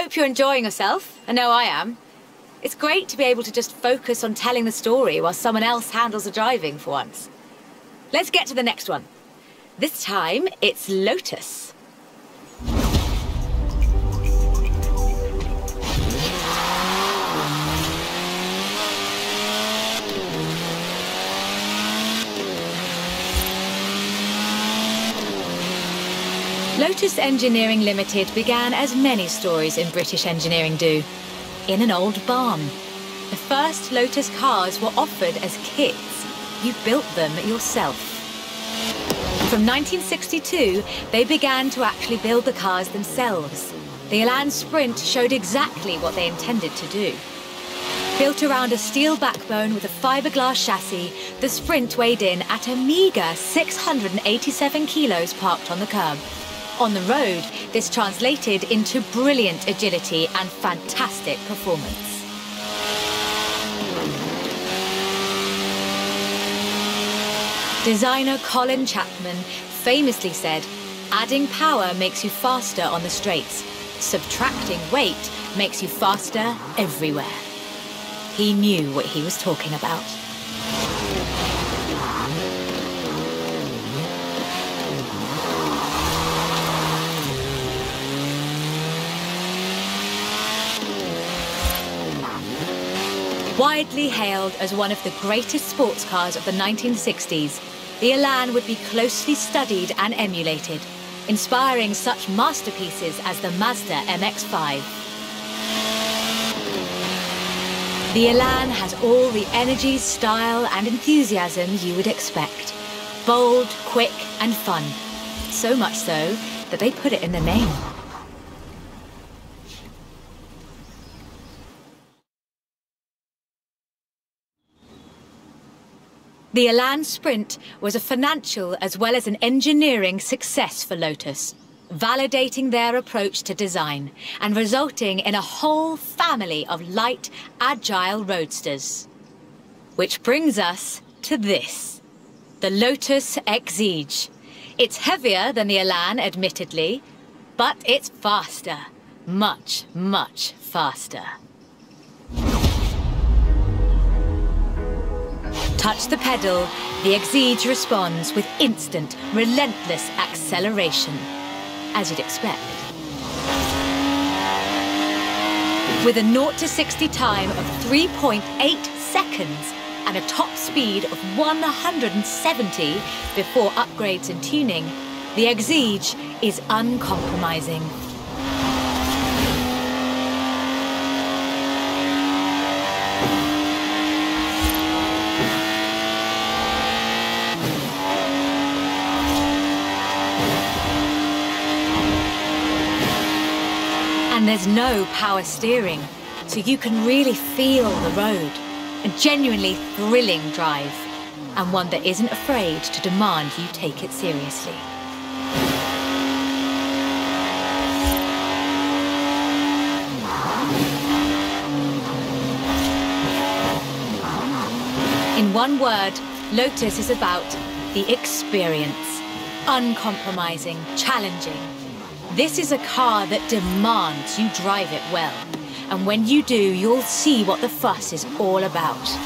hope you're enjoying yourself. I know I am. It's great to be able to just focus on telling the story while someone else handles the driving for once. Let's get to the next one. This time, it's Lotus. Lotus Engineering Limited began as many stories in British engineering do, in an old barn. The first Lotus cars were offered as kits. You built them yourself. From 1962, they began to actually build the cars themselves. The Elan Sprint showed exactly what they intended to do. Built around a steel backbone with a fiberglass chassis, the Sprint weighed in at a meager 687 kilos parked on the curb. On the road, this translated into brilliant agility and fantastic performance. Designer Colin Chapman famously said, "Adding power makes you faster on the straights. Subtracting weight makes you faster everywhere." He knew what he was talking about. Widely hailed as one of the greatest sports cars of the 1960s, the Elan would be closely studied and emulated, inspiring such masterpieces as the Mazda MX-5. The Elan has all the energy, style and enthusiasm you would expect. Bold, quick and fun. So much so that they put it in the name. The Elan Sprint was a financial as well as an engineering success for Lotus, validating their approach to design and resulting in a whole family of light, agile roadsters. Which brings us to this, the Lotus Exige. It's heavier than the Elan, admittedly, but it's faster, much, much faster. Touch the pedal, the Exige responds with instant, relentless acceleration, as you'd expect. With a 0 to 60 time of 3.8 seconds and a top speed of 170 before upgrades and tuning, the Exige is uncompromising. And there's no power steering, so you can really feel the road. A genuinely thrilling drive, and one that isn't afraid to demand you take it seriously. In one word, Lotus is about the experience. Uncompromising, challenging. This is a car that demands you drive it well. And when you do, you'll see what the fuss is all about.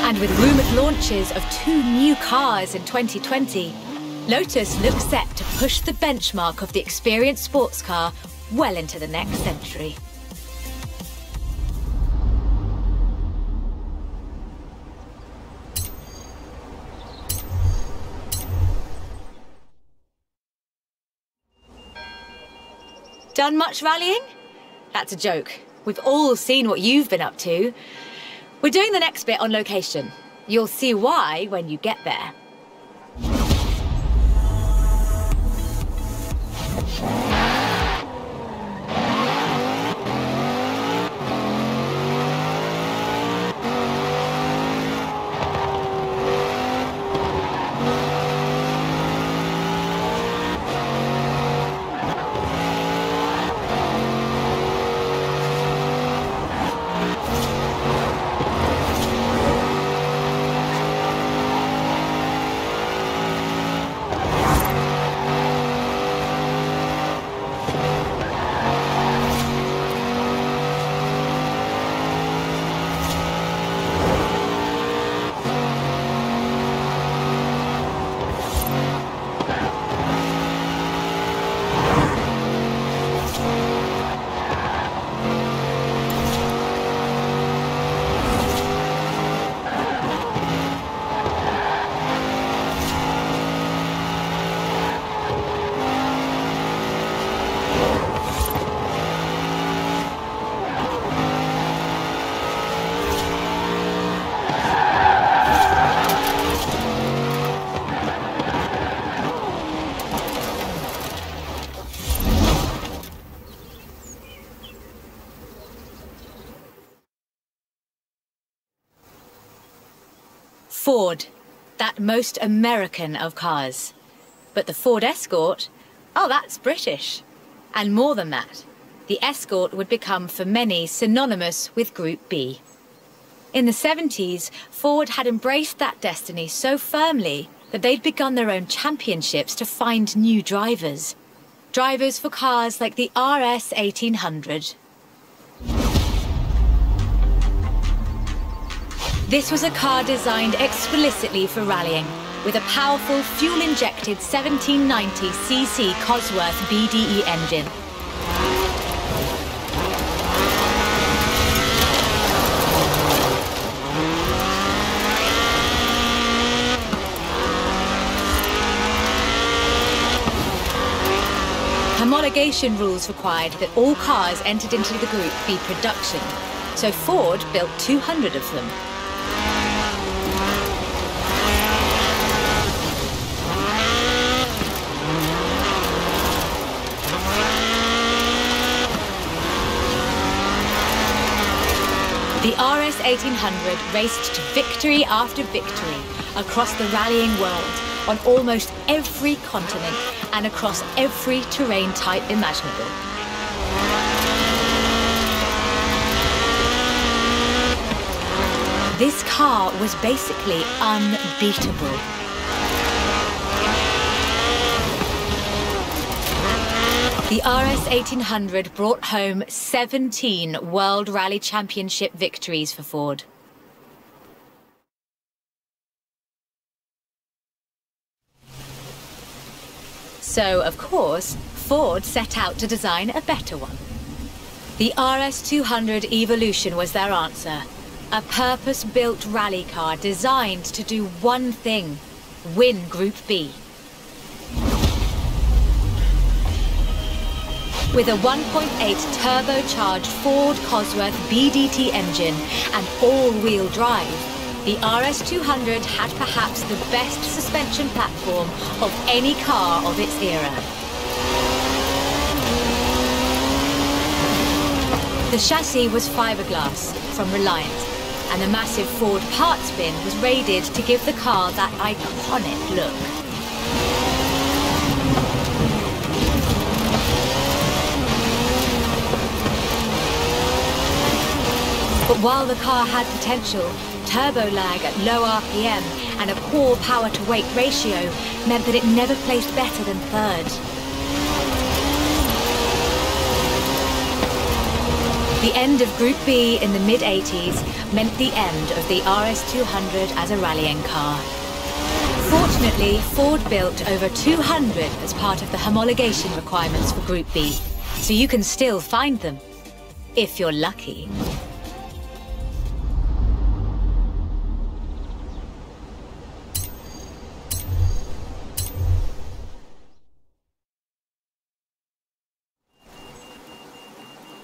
And with rumoured launches of 2 new cars in 2020, Lotus looks set to push the benchmark of the experienced sports car well into the next century. Done much rallying? That's a joke. We've all seen what you've been up to. We're doing the next bit on location. You'll see why when you get there. Ford, that most American of cars. But the Ford Escort, oh, that's British. And more than that, the Escort would become for many synonymous with Group B. In the 70s, Ford had embraced that destiny so firmly that they'd begun their own championships to find new drivers. Drivers for cars like the RS 1800. This was a car designed explicitly for rallying, with a powerful fuel-injected 1790cc Cosworth BDE engine. Homologation rules required that all cars entered into the Group be production, so Ford built 200 of them. The RS 1800 raced to victory after victory across the rallying world, on almost every continent and across every terrain type imaginable. This car was basically unbeatable. The RS 1800 brought home 17 World Rally Championship victories for Ford. So, of course, Ford set out to design a better one. The RS 200 Evolution was their answer. A purpose-built rally car designed to do one thing: win Group B. With a 1.8 turbocharged Ford Cosworth BDT engine and all-wheel drive, the RS 200 had perhaps the best suspension platform of any car of its era. The chassis was fiberglass from Reliant, and the massive Ford parts bin was raided to give the car that iconic look. But while the car had potential, turbo lag at low RPM and a poor power-to-weight ratio meant that it never placed better than third. The end of Group B in the mid-80s meant the end of the RS 200 as a rallying car. Fortunately, Ford built over 200 as part of the homologation requirements for Group B, so you can still find them, if you're lucky.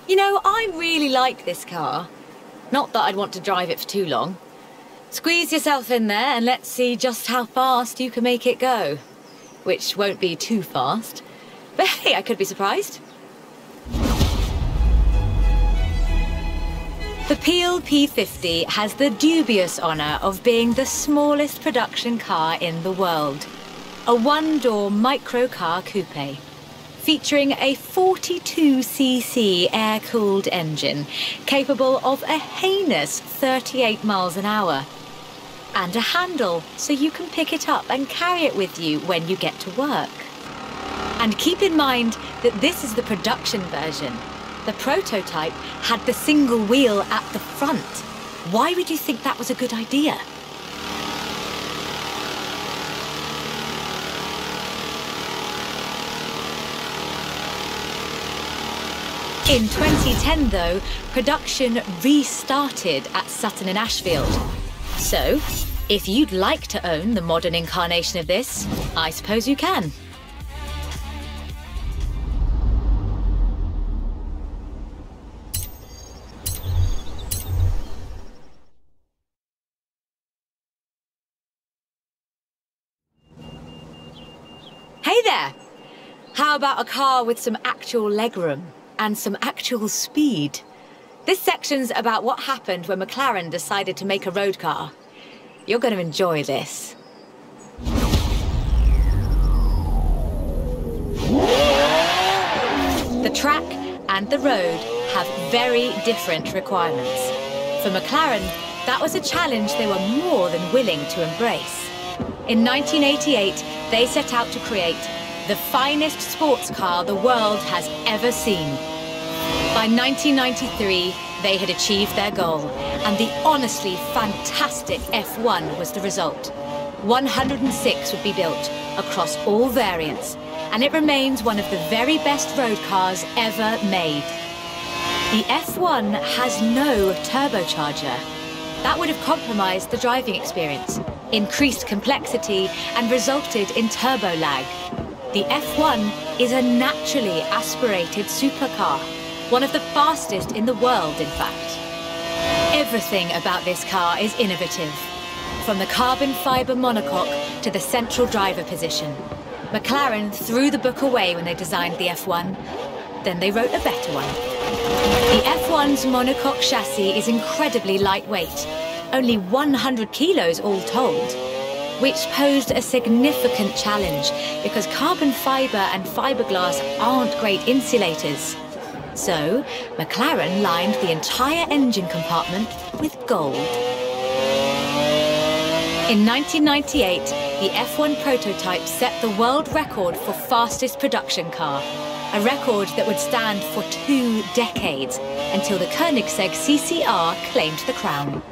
You know, I really like this car. Not that I'd want to drive it for too long. Squeeze yourself in there and let's see just how fast you can make it go. Which won't be too fast. But hey, I could be surprised. The Peel P50 has the dubious honour of being the smallest production car in the world. A one-door microcar coupe, featuring a 42cc air-cooled engine, capable of a heinous 38 miles an hour. And a handle, so you can pick it up and carry it with you when you get to work. And keep in mind that this is the production version. The prototype had the single wheel at the front. Why would you think that was a good idea? In 2010, though, production restarted at Sutton in Ashfield. So, if you'd like to own the modern incarnation of this, I suppose you can. Hey there! How about a car with some actual legroom? And some actual speed. This section's about what happened when McLaren decided to make a road car. You're going to enjoy this. The track and the road have very different requirements. For McLaren, that was a challenge they were more than willing to embrace. In 1988, they set out to create the finest sports car the world has ever seen. By 1993, they had achieved their goal, and the honestly fantastic F1 was the result. 106 would be built across all variants, and it remains one of the very best road cars ever made. The F1 has no turbocharger. That would have compromised the driving experience, increased complexity, and resulted in turbo lag. The F1 is a naturally aspirated supercar, one of the fastest in the world, in fact. Everything about this car is innovative, from the carbon fibre monocoque to the central driver position. McLaren threw the book away when they designed the F1. Then they wrote a better one. The F1's monocoque chassis is incredibly lightweight, only 100 kilos all told, which posed a significant challenge because carbon fibre and fiberglass aren't great insulators. So, McLaren lined the entire engine compartment with gold. In 1998, the F1 prototype set the world record for fastest production car, a record that would stand for 2 decades until the Koenigsegg CCR claimed the crown.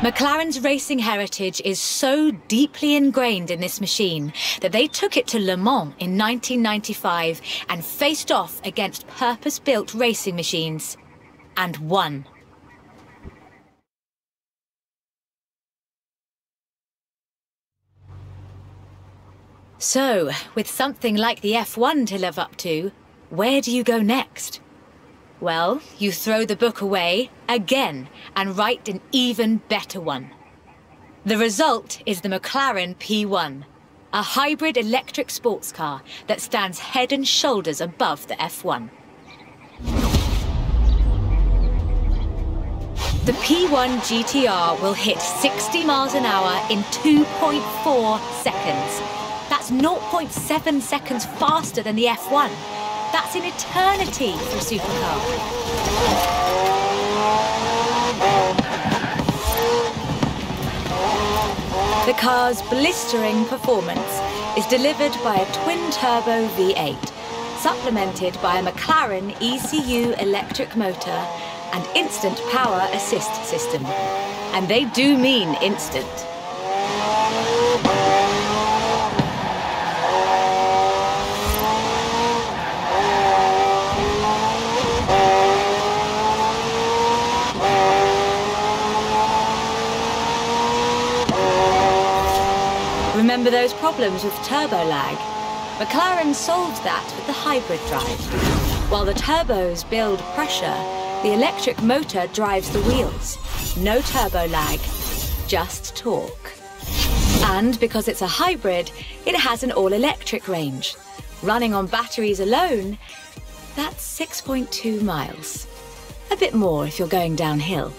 McLaren's racing heritage is so deeply ingrained in this machine that they took it to Le Mans in 1995 and faced off against purpose-built racing machines, and won. So, with something like the F1 to live up to, where do you go next? Well, you throw the book away again and write an even better one. The result is the McLaren P1, a hybrid electric sports car that stands head and shoulders above the F1. The P1 GTR will hit 60 miles an hour in 2.4 seconds. That's 0.7 seconds faster than the F1. That's an eternity for a supercar. The car's blistering performance is delivered by a twin-turbo V8, supplemented by a McLaren ECU electric motor and instant power assist system. And they do mean instant. Remember those problems with turbo lag? McLaren solved that with the hybrid drive. While the turbos build pressure, the electric motor drives the wheels. No turbo lag, just torque. And because it's a hybrid, it has an all-electric range. Running on batteries alone, that's 6.2 miles. A bit more if you're going downhill.